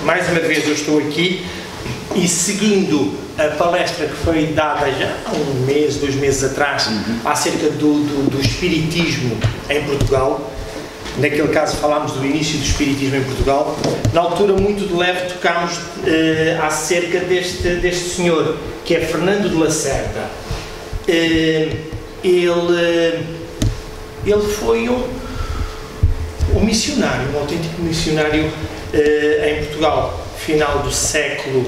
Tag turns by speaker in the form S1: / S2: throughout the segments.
S1: Mais uma vez eu estou aqui e seguindo a palestra que foi dada já há um mês, 2 meses atrás, acerca do espiritismo em Portugal. Naquele caso falámos do início do espiritismo em Portugal. Na altura, muito de leve, tocámos acerca deste senhor, que é Fernando de Lacerda. Ele foi um missionário, um autêntico missionário em Portugal, final do século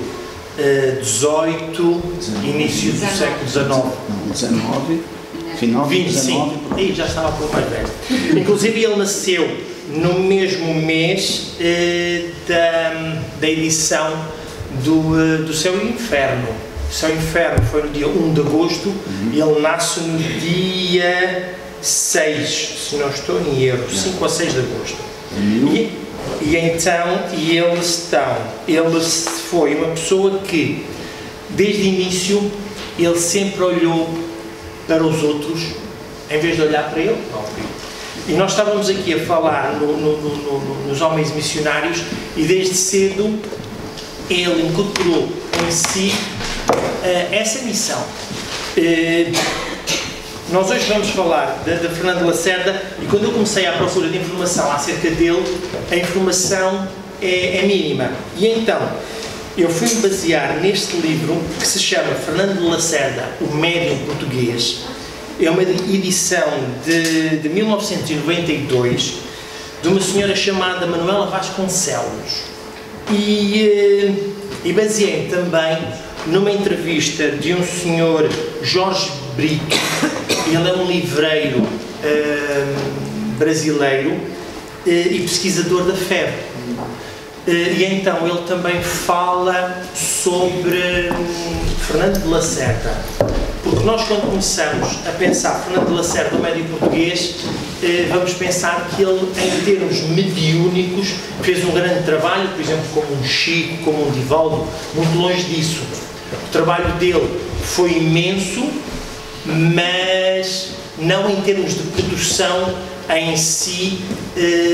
S1: XVIII, início do século XIX.
S2: Final do
S1: 25. Aí já estava um pouco mais velho. Inclusive ele nasceu no mesmo mês da edição do Céu e Inferno. O Céu e Inferno foi no dia 1 de agosto e ele nasce no dia 6, se não estou em erro, 5 ou 6 de agosto. Ele foi uma pessoa que, desde o início, ele sempre olhou para os outros, em vez de olhar para ele próprio. E nós estávamos aqui a falar nos homens missionários e desde cedo ele incorporou em si essa missão. Nós hoje vamos falar de Fernando de Lacerda e quando eu comecei à procura de informação acerca dele, a informação é mínima. E então, eu fui-me basear neste livro que se chama Fernando de Lacerda, o Médium Português. É uma edição de 1992 de uma senhora chamada Manuela Vasconcelos. E baseei-me também numa entrevista de um senhor, Jorge Brito. Ele é um livreiro brasileiro e pesquisador da febre. E então ele também fala sobre Fernando de Lacerda, porque nós quando começamos a pensar Fernando de Lacerda, o médium português, vamos pensar que ele, em termos mediúnicos, fez um grande trabalho, por exemplo, como um Chico, como um Divaldo, muito longe disso. O trabalho dele foi imenso, mas não em termos de produção em si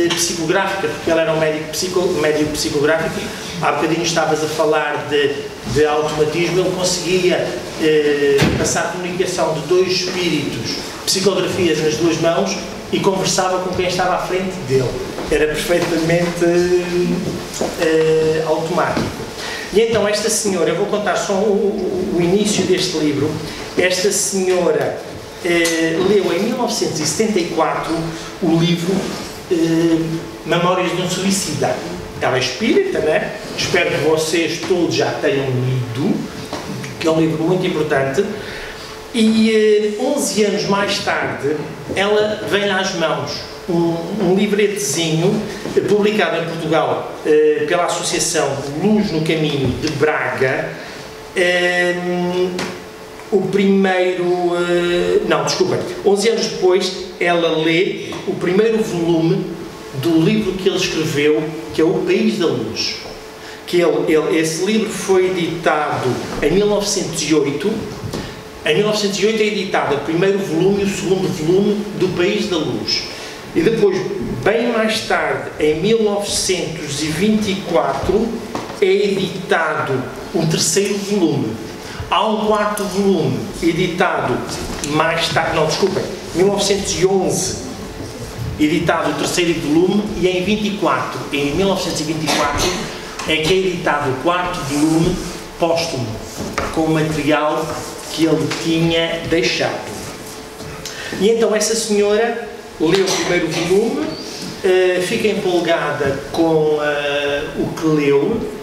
S1: psicográfica, porque ele era um médico psicográfico. Há bocadinho estavas a falar de automatismo, ele conseguia passar a comunicação de 2 espíritos, psicografias nas 2 mãos e conversava com quem estava à frente dele. Era perfeitamente automático. E então esta senhora, eu vou contar só o início deste livro. Esta senhora leu em 1974 o livro Memórias de um Suicida. Ela é espírita, né? Espero que vocês todos já tenham lido, que é um livro muito importante. E 11 anos mais tarde, ela vem-lhe às mãos um livretezinho publicado em Portugal pela Associação Luz no Caminho de Braga. O primeiro... não, desculpem. 11 anos depois, ela lê o primeiro volume do livro que ele escreveu, que é O País da Luz. Esse livro foi editado em 1908. Em 1908 é editado o primeiro volume e o segundo volume do País da Luz. E depois, bem mais tarde, em 1924, é editado um terceiro volume. Há um quarto volume editado mais tarde, não, desculpem, 1911, editado o terceiro volume, e em 1924, é que é editado o quarto volume póstumo, com o material que ele tinha deixado. E então essa senhora leu o primeiro volume, fica empolgada com o que leu,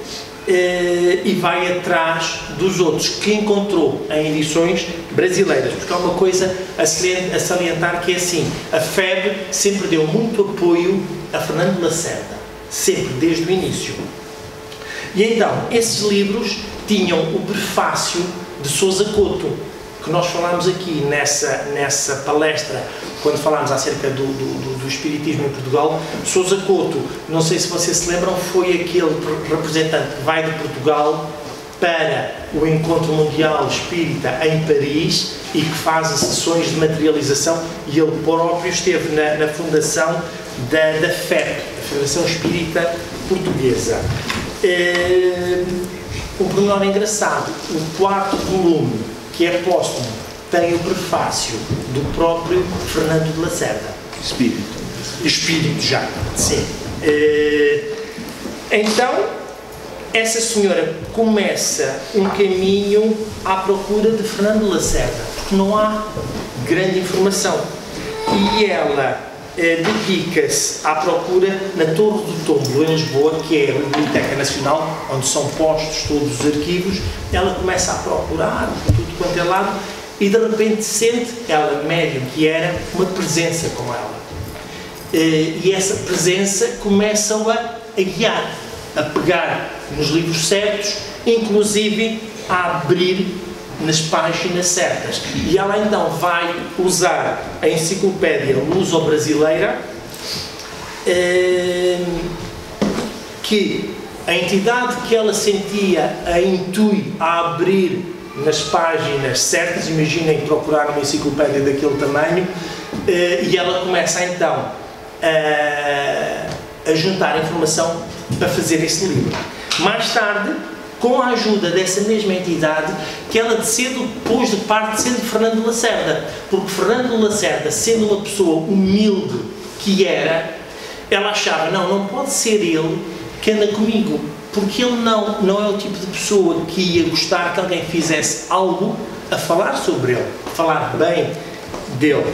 S1: e vai atrás dos outros que encontrou em edições brasileiras, porque há uma coisa a salientar, que é assim: a FEB sempre deu muito apoio a Fernando de Lacerda, sempre, desde o início. E então, esses livros tinham o prefácio de Sousa Couto, que nós falámos aqui nessa palestra, quando falámos acerca do espiritismo em Portugal. Sousa Couto, não sei se vocês se lembram, foi aquele representante que vai de Portugal para o Encontro Mundial Espírita em Paris e que faz as sessões de materialização, e ele próprio esteve na fundação da FEP, a Federação Espírita portuguesa. Um pormenor engraçado, o quarto volume, que é póstumo, tem o prefácio do próprio Fernando de Lacerda. Espírito já, sim. Então, essa senhora começa um caminho à procura de Fernando de Lacerda, porque não há grande informação. E ela dedica-se à procura na Torre do Tombo, em Lisboa, que é a Biblioteca Nacional, onde são postos todos os arquivos. Ela começa a procurar por tudo quanto é lado e de repente sente, ela médium que era, uma presença com ela. E essa presença começa-a guiar, a pegar nos livros certos, inclusive a abrir nas páginas certas. E ela então vai usar a enciclopédia luso-brasileira, que a entidade que ela sentia a intui a abrir nas páginas certas, imaginem procurar uma enciclopédia daquele tamanho, e ela começa então a juntar informação para fazer esse livro. Mais tarde, com a ajuda dessa mesma entidade, que ela de cedo pôs de parte sendo Fernando de Lacerda, porque Fernando de Lacerda, sendo uma pessoa humilde que era, ela achava, não pode ser ele que anda comigo, porque ele não é o tipo de pessoa que ia gostar que alguém fizesse algo a falar sobre ele, a falar bem dele,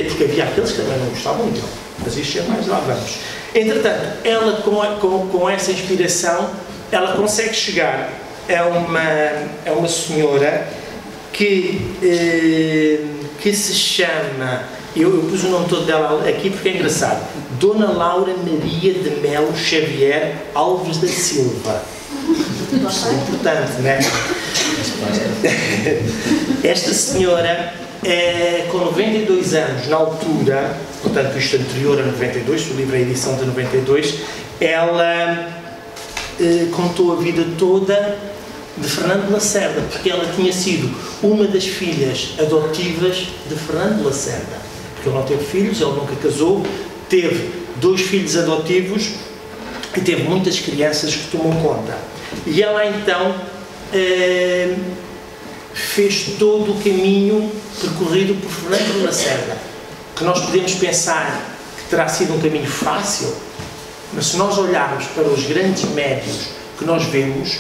S1: porque havia aqueles que também não gostavam dele, mas isto é mais lá vamos. Entretanto, ela com essa inspiração, ela consegue chegar a uma senhora que se chama, eu pus o nome todo dela aqui porque é engraçado, Dona Laura Maria de Melo Xavier Alves da Silva. Isso é importante, não é? Esta senhora, com 92 anos, na altura, portanto isto anterior a 92, o livro é a edição de 92, ela contou a vida toda de Fernando de Lacerda, porque ela tinha sido uma das filhas adotivas de Fernando de Lacerda, porque ele não teve filhos, ele nunca casou, teve 2 filhos adotivos e teve muitas crianças que tomou conta. E ela então fez todo o caminho percorrido por Fernando de Lacerda, que nós podemos pensar que terá sido um caminho fácil, mas se nós olharmos para os grandes médios que nós vemos,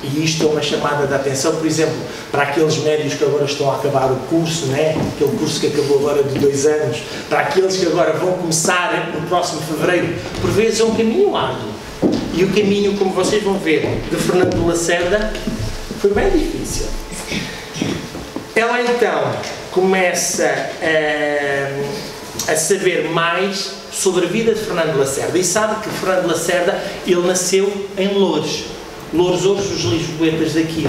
S1: e isto é uma chamada de atenção, por exemplo, para aqueles médios que agora estão a acabar o curso, né? Aquele curso que acabou agora de 2 anos, para aqueles que agora vão começar no próximo fevereiro, por vezes é um caminho árduo. E o caminho, como vocês vão ver, de Fernando de Lacerda, foi bem difícil. Ela então começa a saber mais sobre a vida de Fernando de Lacerda, e sabe que Fernando de Lacerda, ele nasceu em Loures. Loures hoje, os lisboetas daqui,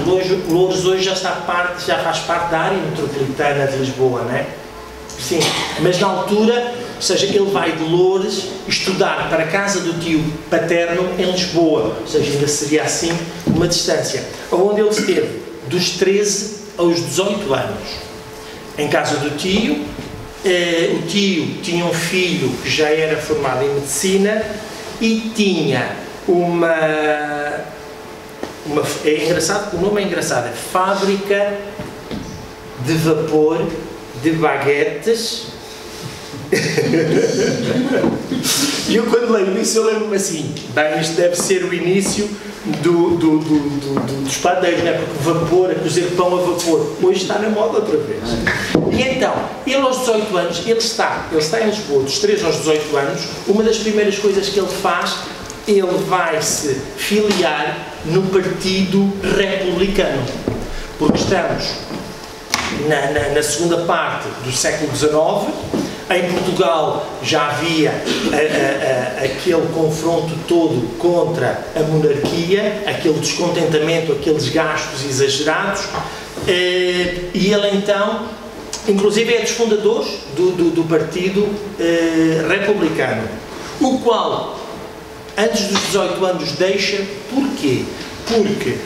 S1: Loures hoje já faz parte da área metropolitana de Lisboa, não é? Sim, mas na altura, ou seja, ele vai de Loures estudar para a casa do tio paterno em Lisboa, ou seja, ainda seria assim uma distância, onde ele esteve dos 13 aos 18 anos, em casa do tio. O tio tinha um filho que já era formado em medicina e tinha é engraçado, o nome é engraçado, é Fábrica de Vapor de Baguetes. E eu quando leio isso, eu lembro-me assim, bem, isto deve ser o início dos padeiros, não é? Porque vapor, a cozer pão a vapor, hoje está na moda outra vez. E então, ele aos 18 anos, ele está em Lisboa, dos 3 aos 18 anos, uma das primeiras coisas que ele faz, ele vai se filiar no Partido Republicano, porque estamos na segunda parte do século XIX. Em Portugal já havia aquele confronto todo contra a monarquia, aquele descontentamento, aqueles gastos exagerados, e ele então, inclusive é dos fundadores do Partido Republicano, o qual, antes dos 18 anos, deixa. Porquê? Porque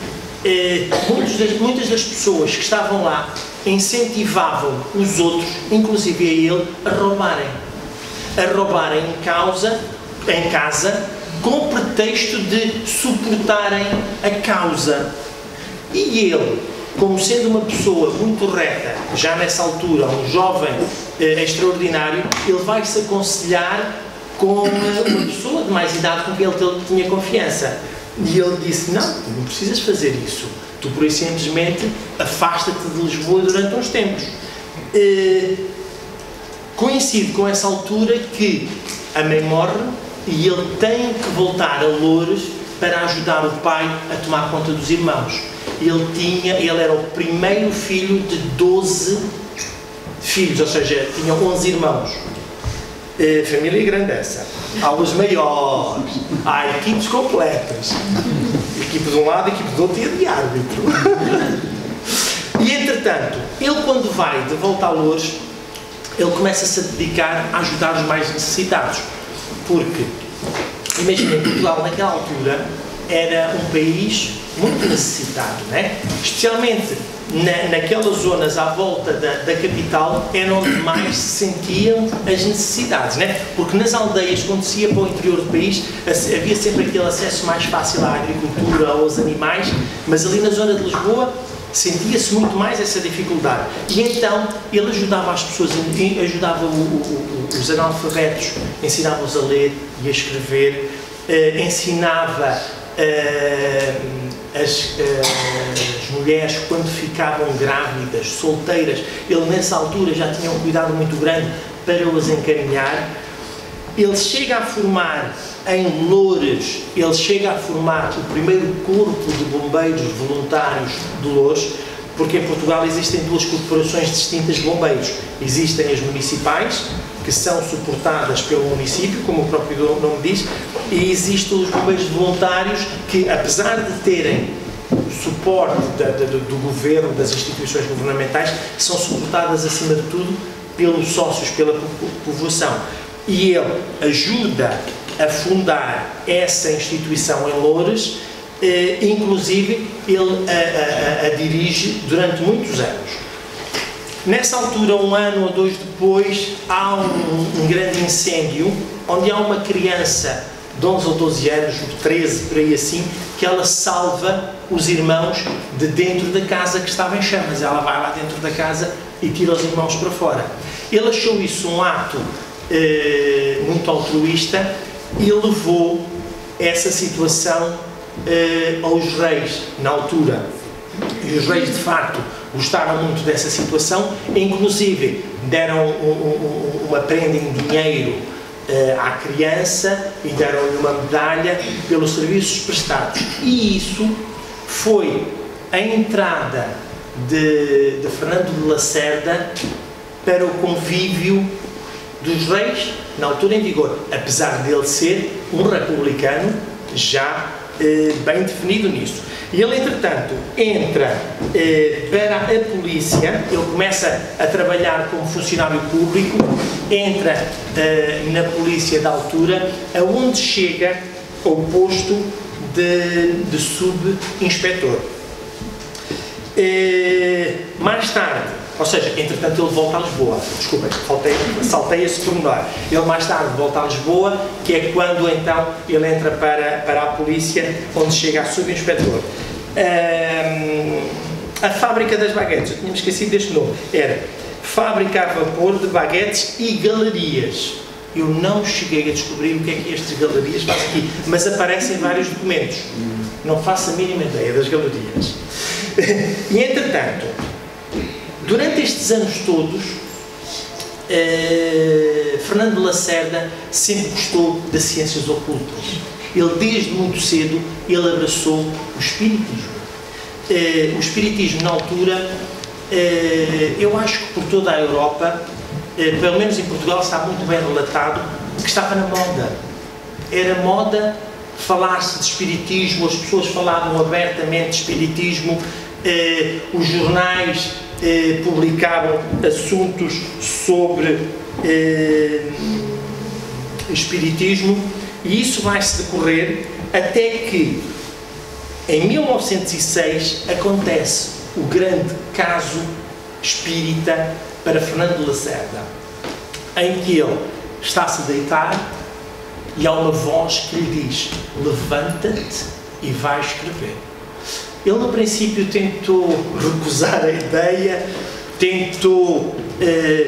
S1: muitas das pessoas que estavam lá incentivavam os outros, inclusive a ele, a roubarem em casa, com o pretexto de suportarem a causa. E ele, como sendo uma pessoa muito reta, já nessa altura, um jovem extraordinário, ele vai se aconselhar com uma pessoa de mais idade com quem ele tinha confiança. E ele disse: não, tu não precisas fazer isso. Tu, por isso, simplesmente afasta-te de Lisboa durante uns tempos. Coincide com essa altura que a mãe morre e ele tem que voltar a Loures para ajudar o pai a tomar conta dos irmãos. Ele era o primeiro filho de 12 filhos, ou seja, tinha 11 irmãos. Família grande essa. Aulas maiores, há equipes completas. Equipe de um lado, equipe do outro e de árbitro. E entretanto, ele quando vai de volta a Loures, ele começa-se a dedicar a ajudar os mais necessitados. Porque, imaginem, Portugal naquela altura era um país muito necessitado, não é? Especialmente naquelas zonas à volta da capital, era onde mais se sentiam as necessidades, não é? Porque nas aldeias, quando se ia para o interior do país, havia sempre aquele acesso mais fácil à agricultura, aos animais, mas ali na zona de Lisboa sentia-se muito mais essa dificuldade. E então ele ajudava as pessoas, ajudava os analfabetos, ensinava-os a ler e a escrever, ensinava as mulheres, quando ficavam grávidas, solteiras, ele nessa altura já tinha um cuidado muito grande para as encaminhar. Ele chega a formar em Loures, ele chega a formar o primeiro corpo de bombeiros voluntários de Loures, porque em Portugal existem duas corporações distintas de bombeiros. Existem as municipais, que são suportadas pelo município, como o próprio nome diz, e existem os bombeiros voluntários que, apesar de terem suporte do governo, das instituições governamentais, são suportadas acima de tudo pelos sócios, pela população. E ele ajuda a fundar essa instituição em Loures, inclusive ele a dirige durante muitos anos. Nessa altura, um ano ou dois depois, há um grande incêndio, onde há uma criança de 11 ou 12 anos, 13, por aí assim, que ela salva os irmãos de dentro da casa que estava em chamas. Ela vai lá dentro da casa e tira os irmãos para fora. Ele achou isso um ato muito altruísta e levou essa situação aos reis, na altura. E os reis, de facto, gostaram muito dessa situação, inclusive deram uma prenda em dinheiro à criança e deram-lhe uma medalha pelos serviços prestados. E isso foi a entrada de Fernando de Lacerda para o convívio dos reis, na altura em vigor, apesar dele ser um republicano já bem definido nisso. E ele, entretanto, entra para a polícia, ele começa a trabalhar como funcionário público, entra na polícia da altura, aonde chega ao posto de subinspetor. Mais tarde, ou seja, entretanto ele volta a Lisboa, desculpem, saltei esse pormenor. Ele mais tarde volta a Lisboa, que é quando então ele entra para a polícia, onde chega a subinspetor. A fábrica das baguetes, eu tinha-me esquecido deste nome, era Fábrica a Vapor de Baguetes e Galerias. Eu não cheguei a descobrir o que é que estas galerias fazem aqui, mas aparecem vários documentos. Não faço a mínima ideia das galerias. E entretanto, durante estes anos todos, Fernando de Lacerda sempre gostou das ciências ocultas. Ele, desde muito cedo, ele abraçou o espiritismo. O espiritismo, na altura, eu acho que por toda a Europa, pelo menos em Portugal, está muito bem relatado, que estava na moda. Era moda falar-se de espiritismo, as pessoas falavam abertamente de espiritismo, os jornais publicavam assuntos sobre espiritismo, e isso vai-se decorrer até que, em 1906, acontece o grande caso espírita para Fernando de Lacerda, em que ele está-se a deitar e há uma voz que lhe diz: levanta-te e vai escrever. Ele no princípio tentou recusar a ideia, tentou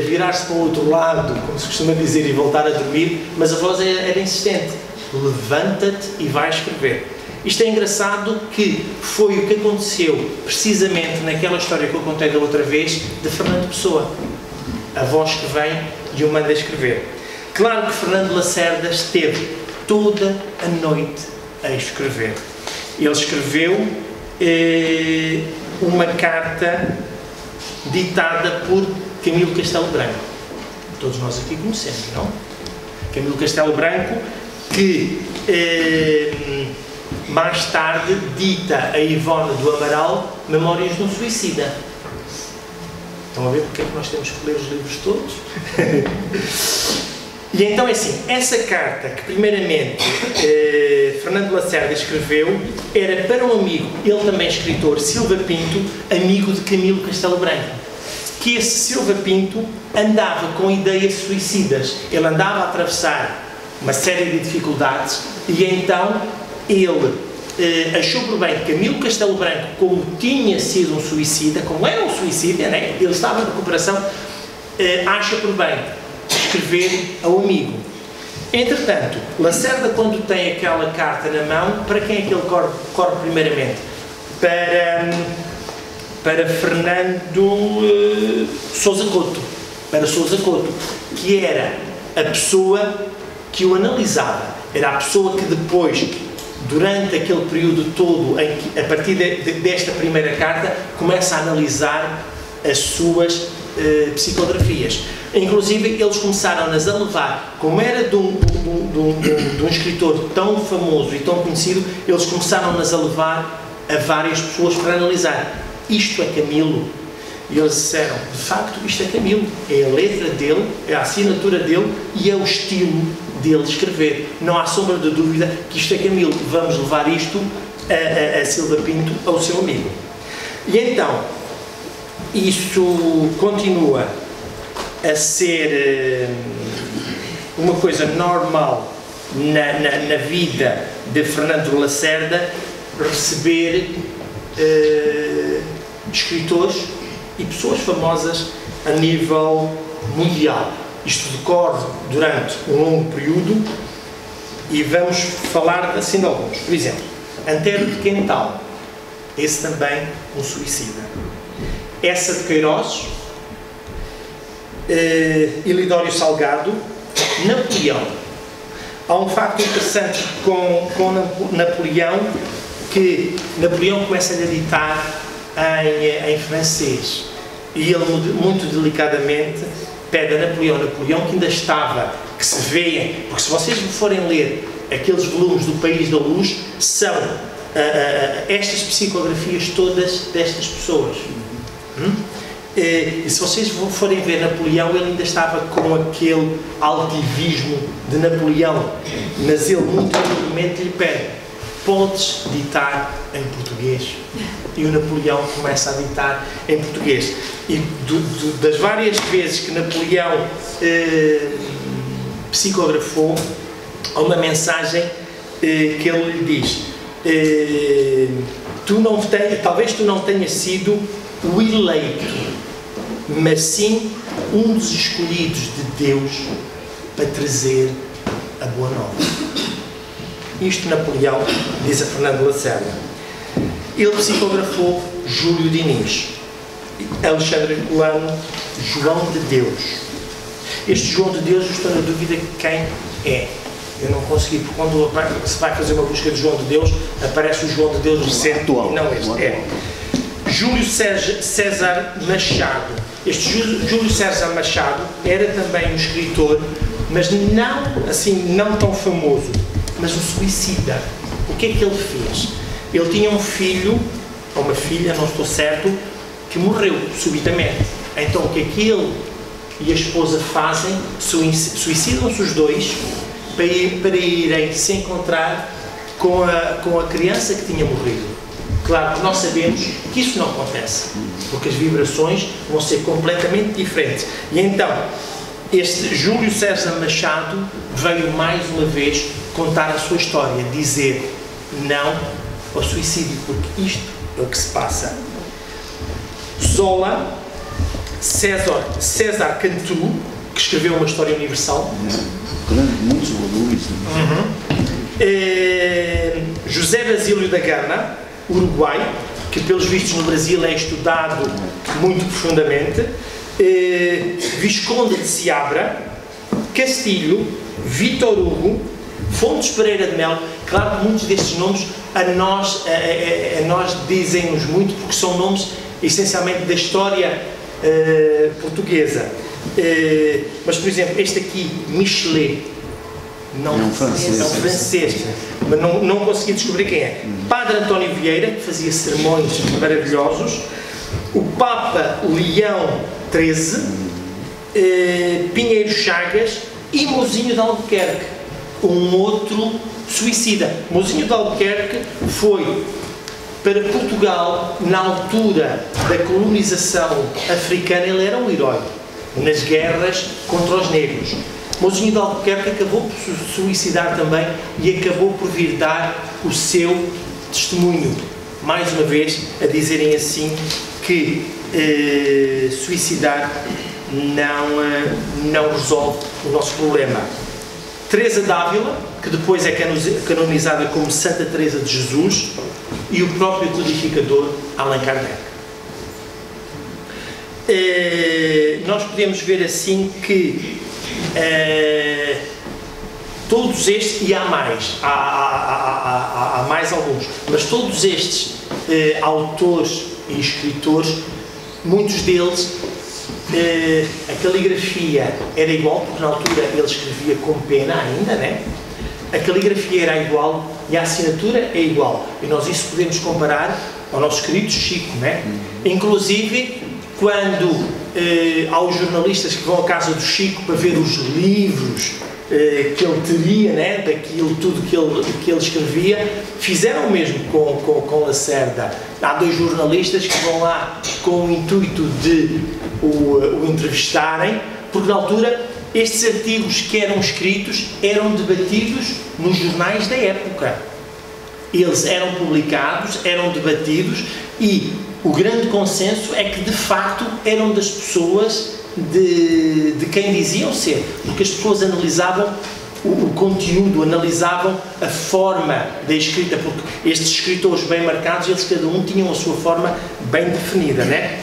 S1: virar-se para o outro lado, como se costuma dizer, e voltar a dormir, mas a voz era insistente: levanta-te e vai escrever. Isto é engraçado, que foi o que aconteceu precisamente naquela história que eu contei da outra vez, de Fernando Pessoa. A voz que vem e o manda escrever. Claro que Fernando Lacerda esteve toda a noite a escrever. Ele escreveu uma carta ditada por Camilo Castelo Branco. Todos nós aqui conhecemos, não? Camilo Castelo Branco, que mais tarde dita a Ivone do Amaral Memórias de um Suicida. Estão a ver porque é que nós temos que ler os livros todos? E então é assim, essa carta que primeiramente Fernando Lacerda escreveu era para um amigo, ele também escritor, Silva Pinto, amigo de Camilo Castelo Branco. Que esse Silva Pinto andava com ideias suicidas. Ele andava a atravessar uma série de dificuldades e então ele achou por bem que Camilo Castelo Branco, como tinha sido um suicida, como era um suicida, né? Ele estava em recuperação, acha por bem escrever ao amigo. Entretanto, Lacerda, quando tem aquela carta na mão, para quem é que ele corre primeiramente? Para Fernando Sousa Couto, para Sousa Couto, que era a pessoa que o analisava, era a pessoa que depois, durante aquele período todo, em que, a partir desta primeira carta, começa a analisar as suas psicografias. Inclusive, eles começaram-nas a levar, como era de um escritor tão famoso e tão conhecido, eles começaram-nas a levar a várias pessoas para analisar. Isto é Camilo? E eles disseram: de facto, isto é Camilo. É a letra dele, é a assinatura dele e é o estilo dele escrever. Não há sombra de dúvida que isto é Camilo. Vamos levar isto a Silva Pinto, ao seu amigo. E então, isso continua a ser uma coisa normal na vida de Fernando Lacerda, receber escritores e pessoas famosas a nível mundial. Isto decorre durante um longo período e vamos falar assim de alguns. Por exemplo, Antero de Quental, esse também um suicida. Essa de Queiroz, Ilidório Salgado, Napoleão. Há um facto interessante com Napoleão, que Napoleão começa a ditar em francês e ele muito delicadamente pede a Napoleão, que ainda estava, que se vê, porque se vocês forem ler aqueles volumes do País da Luz, são estas psicografias todas destas pessoas. E se vocês forem ver Napoleão, ele ainda estava com aquele altivismo de Napoleão, mas ele muito humildemente lhe pede: podes ditar em português? E o Napoleão começa a ditar em português. E das várias vezes que Napoleão psicografou, há uma mensagem que ele lhe diz: talvez tu não tenhas sido o eleito, mas sim um dos escolhidos de Deus para trazer a boa nova. Isto Napoleão diz a Fernando Lacerda. Ele psicografou Júlio Diniz, Alexandre Herculano, João de Deus. Este João de Deus, eu estou na dúvida de quem é. Eu não consegui, porque quando se vai fazer uma busca de João de Deus, aparece o João de Deus recente, não este. É Júlio César Machado. Este Júlio César Machado era também um escritor, mas não tão famoso, mas um suicida. O que é que ele fez? Ele tinha um filho, ou uma filha, não estou certo, que morreu subitamente. Então o que é que ele e a esposa fazem? Suicidam-se os dois para irem se encontrar com a criança que tinha morrido. Claro que nós sabemos que isso não acontece, porque as vibrações vão ser completamente diferentes. E então, este Júlio César Machado veio mais uma vez contar a sua história, dizer não ao suicídio, porque isto é o que se passa. Zola, César Cantú, que escreveu uma história universal.
S2: Muitos volumes.
S1: José Basílio da Gama, Uruguai, que pelos vistos no Brasil é estudado muito profundamente. Visconde de Seabra, Castilho, Vítor Hugo, Fontes Pereira de Melo. Claro que muitos destes nomes a nós dizem-nos muito, porque são nomes essencialmente da história portuguesa. Mas, por exemplo, este aqui, Michelet, não é um francês, mas não consegui descobrir quem é. Padre António Vieira, que fazia sermões maravilhosos. O Papa Leão XIII, Pinheiro Chagas e Mozinho de Albuquerque, um outro suicida. Mozinho de Albuquerque foi para Portugal, na altura da colonização africana, ele era um herói nas guerras contra os negros. Mozinho de Albuquerque acabou por se suicidar também e acabou por vir dar o seu testemunho, mais uma vez a dizerem assim que suicidar não resolve o nosso problema. Teresa d'Ávila, que depois é canonizada como Santa Teresa de Jesus, e o próprio codificador Allan Kardec. Nós podemos ver assim que todos estes, e há mais alguns, mas todos estes autores e escritores, muitos deles, a caligrafia era igual, porque na altura ele escrevia com pena ainda, né? A caligrafia era igual e a assinatura é igual. E nós isso podemos comparar ao nosso querido Chico, né? Inclusive, quando há os jornalistas que vão à casa do Chico para ver os livros que ele teria, né, daquilo tudo que ele escrevia, fizeram o mesmo com Lacerda. Há dois jornalistas que vão lá com o intuito de o entrevistarem, porque na altura estes artigos que eram escritos eram debatidos nos jornais da época. Eles eram publicados, eram debatidos, e o grande consenso é que de facto eram das pessoas de quem diziam ser, porque as pessoas analisavam o conteúdo, analisavam a forma da escrita, porque estes escritores bem marcados, eles cada um tinham a sua forma bem definida, né?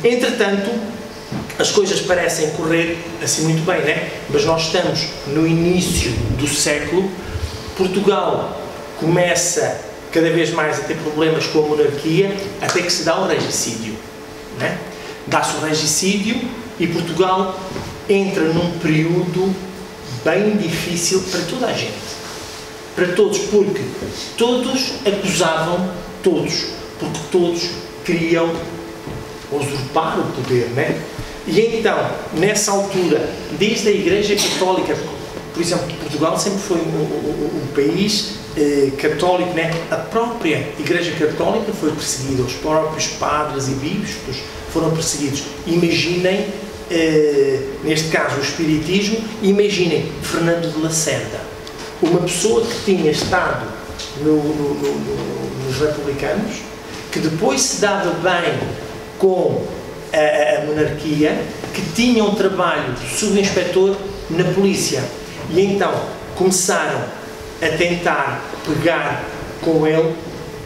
S1: Entretanto, as coisas parecem correr assim muito bem, né? Mas nós estamos no início do século, Portugal começa cada vez mais a ter problemas com a monarquia, até que se dá o regicídio, né? Dá-se o regicídio e Portugal entra num período bem difícil para toda a gente, para todos, porque todos acusavam todos, porque todos queriam usurpar o poder, né? E então, nessa altura, desde a Igreja Católica, por exemplo, Portugal sempre foi um país católico, né? A própria Igreja Católica foi perseguida, os próprios padres e bispos foram perseguidos. Imaginem, neste caso, o Espiritismo, imaginem Fernando de Lacerda, uma pessoa que tinha estado nos republicanos, que depois se dava bem com a monarquia, que tinha um trabalho de subinspetor na polícia, e então começaram a tentar pegar com ele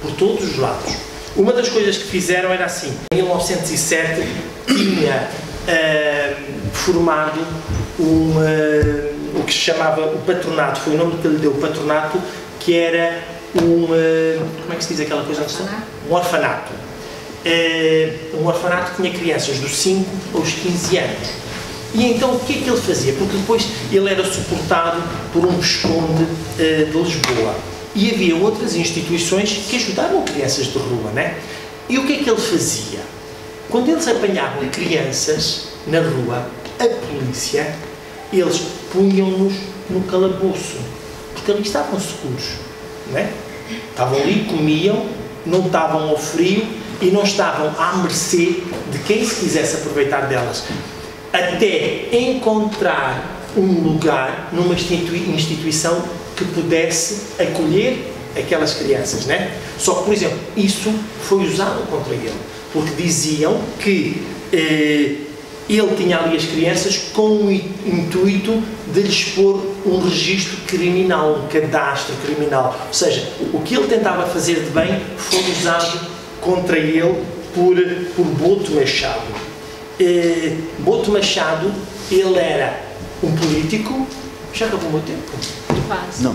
S1: por todos os lados. Uma das coisas que fizeram era assim: em 1907 tinha formado o que se chamava o patronato, foi o nome que ele deu, o patronato, que era como é que se diz aquela coisa? Um orfanato. Um orfanato que tinha crianças dos 5 aos 15 anos. E então o que é que ele fazia? Porque depois ele era suportado por um visconde de Lisboa. E havia outras instituições que ajudavam crianças de rua, né? E o que é que ele fazia? Quando eles apanhavam crianças na rua, a polícia, eles punham-nos no calabouço, porque ali estavam seguros, né? Estavam ali, comiam, não estavam ao frio e não estavam à mercê de quem se quisesse aproveitar delas, até encontrar um lugar numa instituição que pudesse acolher aquelas crianças, né? Só que, por exemplo, isso foi usado contra ele, porque diziam que ele tinha ali as crianças com o intuito de lhes pôr um registro criminal, um cadastro criminal. Ou seja, o que ele tentava fazer de bem foi usado contra ele por Boto Machado. Boto Machado, ele era um político. Já acabou o meu tempo?
S3: Quase.
S2: Não,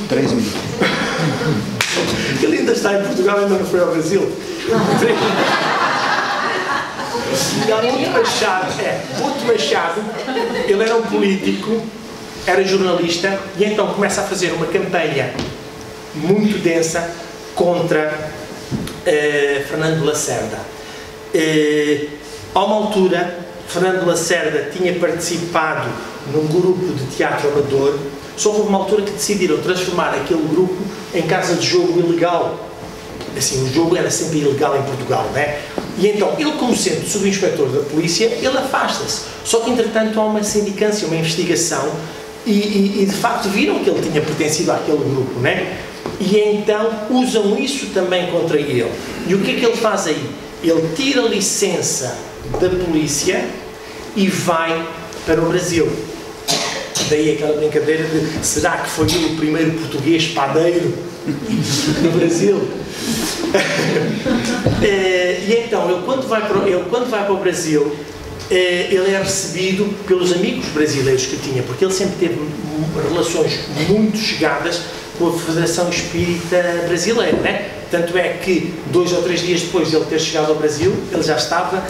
S2: 3 minutos.
S1: Ele ainda está em Portugal, ainda não foi ao Brasil. Boto Machado, ele era um político, era jornalista, e então começa a fazer uma campanha muito densa contra Fernando Lacerda. A uma altura, Fernando Lacerda tinha participado num grupo de teatro amador, só que houve uma altura que decidiram transformar aquele grupo em casa de jogo ilegal. Assim, o jogo era sempre ilegal em Portugal, né? E então, ele como sendo subinspetor da polícia, ele afasta-se. Só que, entretanto, há uma sindicância, uma investigação, e de facto viram que ele tinha pertencido àquele grupo, né? E então usam isso também contra ele. E o que é que ele faz aí? Ele tira a licença da polícia e vai para o Brasil. Daí aquela brincadeira de, será que foi ele o primeiro português padeiro no Brasil? E então, ele quando vai para o Brasil, ele é recebido pelos amigos brasileiros que tinha, porque ele sempre teve relações muito chegadas com a Federação Espírita Brasileira, né? Tanto é que 2 ou 3 dias depois de ele ter chegado ao Brasil, ele já estava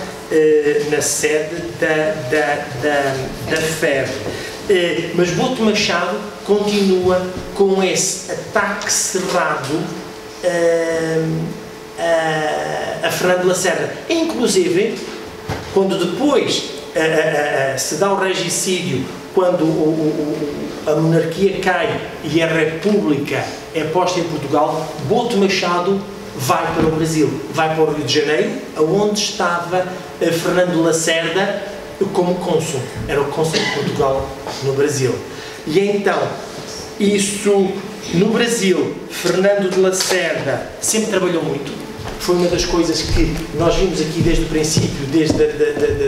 S1: na sede da FEB. Mas Boto Machado continua com esse ataque cerrado a Fernando Lacerda. Inclusive, quando depois se dá o regicídio, quando a monarquia cai e a república é posta em Portugal, Boto Machado vai para o Brasil, vai para o Rio de Janeiro, onde estava Fernando Lacerda como cônsul, era o cônsul de Portugal no Brasil. E então, isso no Brasil, Fernando de Lacerda sempre trabalhou muito. Foi uma das coisas que nós vimos aqui desde o princípio, desde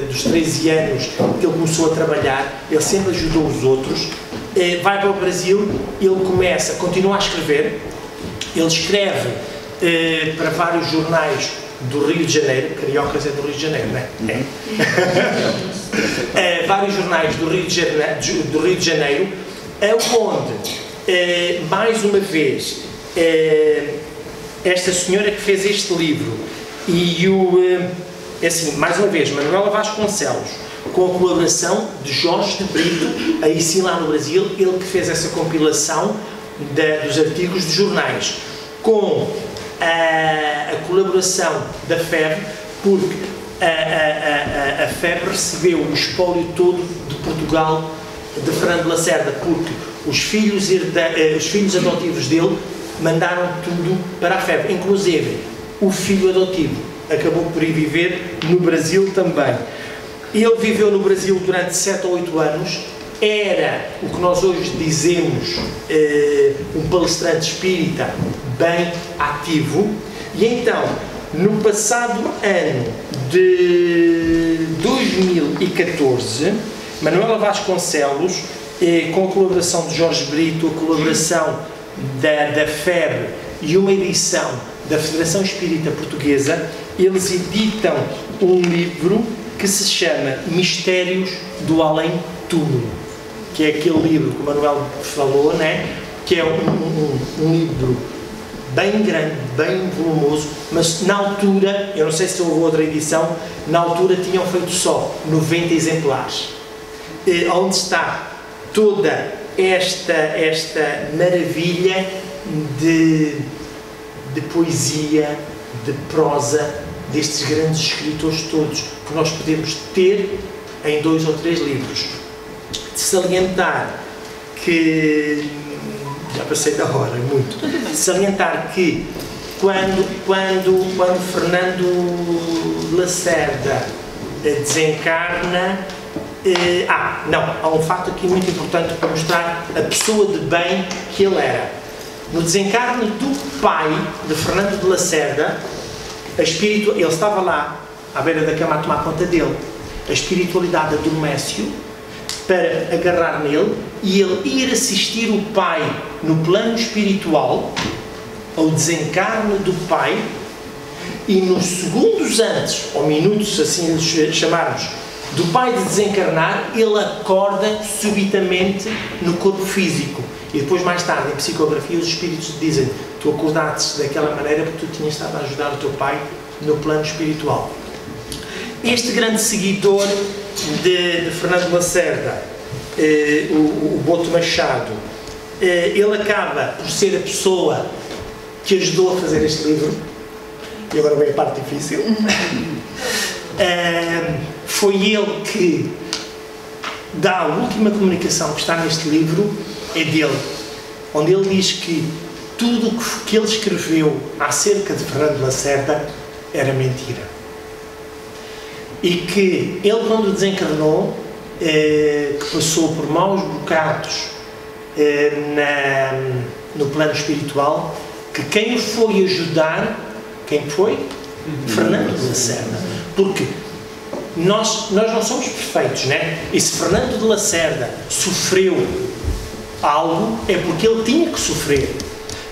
S1: dos 13 anos que ele começou a trabalhar. Ele sempre ajudou os outros. Vai para o Brasil, ele continua a escrever. Ele escreve para vários jornais do Rio de Janeiro. Cariocas é do Rio de Janeiro, não é? Vários jornais do Rio de Janeiro, onde, mais uma vez, esta senhora que fez este livro e assim, mais uma vez, Manuela Vasconcelos, com a colaboração de Jorge de Brito, aí sim lá no Brasil, ele que fez essa compilação dos artigos de jornais, com a colaboração da FEB, porque a FEB recebeu o espólio todo de Portugal de Fernando Lacerda, porque os filhos adotivos dele mandaram tudo para a FEB, inclusive o filho adotivo acabou por ir viver no Brasil também. Ele viveu no Brasil durante 7 ou 8 anos, era o que nós hoje dizemos um palestrante espírita bem ativo, e então, no passado ano de 2014, Manuela Vasconcelos, com a colaboração de Jorge Brito, a colaboração da FEB e uma edição da Federação Espírita Portuguesa, eles editam um livro que se chama Mistérios do Além-Túmulo, que é aquele livro que o Manuel falou, né? Que é um livro bem grande, bem volumoso, mas na altura, eu não sei se houve outra edição, na altura tinham feito só 90 exemplares, onde está toda esta maravilha de poesia, de prosa, destes grandes escritores todos, que nós podemos ter em 2 ou 3 livros. De salientar que, já passei da hora, muito, de salientar que quando Fernando Lacerda desencarna, Não, há um fato aqui muito importante para mostrar a pessoa de bem que ele era. No desencarne do pai de Fernando de Lacerda, ele estava lá à beira da cama a tomar conta dele. A espiritualidade adormece-o para agarrar nele e ele ir assistir o pai no plano espiritual ao desencarne do pai, e nos segundos antes, ou minutos, assim lhes chamarmos, do pai de desencarnar, ele acorda subitamente no corpo físico. E depois, mais tarde, em psicografia, os espíritos dizem: tu acordaste daquela maneira porque tu tinhas estado a ajudar o teu pai no plano espiritual. Este grande seguidor de Fernando Lacerda, o Boto Machado, ele acaba por ser a pessoa que ajudou a fazer este livro. E agora vem a parte difícil. Foi ele que dá a última comunicação que está neste livro, é dele, onde ele diz que tudo o que ele escreveu acerca de Fernando Lacerda era mentira. E que ele, quando desencarnou, que passou por maus bocados no plano espiritual, que quem o foi ajudar, quem foi? Fernando de Lacerda. Porque nós não somos perfeitos, né? E se Fernando de Lacerda sofreu algo, é porque ele tinha que sofrer.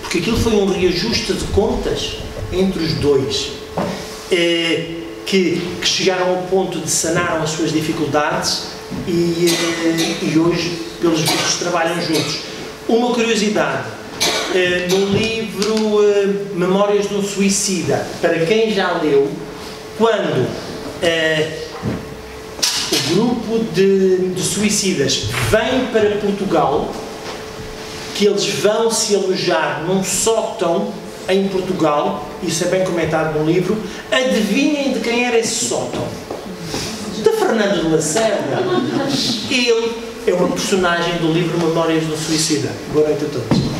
S1: Porque aquilo foi um reajuste de contas entre os dois. Que chegaram ao ponto de sanaram as suas dificuldades e hoje, pelos vistos, trabalham juntos. Uma curiosidade, no livro Memórias de um Suicida, para quem já leu, quando o grupo de suicidas vem para Portugal, que eles vão se alojar num sótão em Portugal, isso é bem comentado no livro, adivinhem de quem era esse sótão? De Fernando de Lacerda. Ele é uma personagem do livro Memórias do Suicida. Boa noite a todos.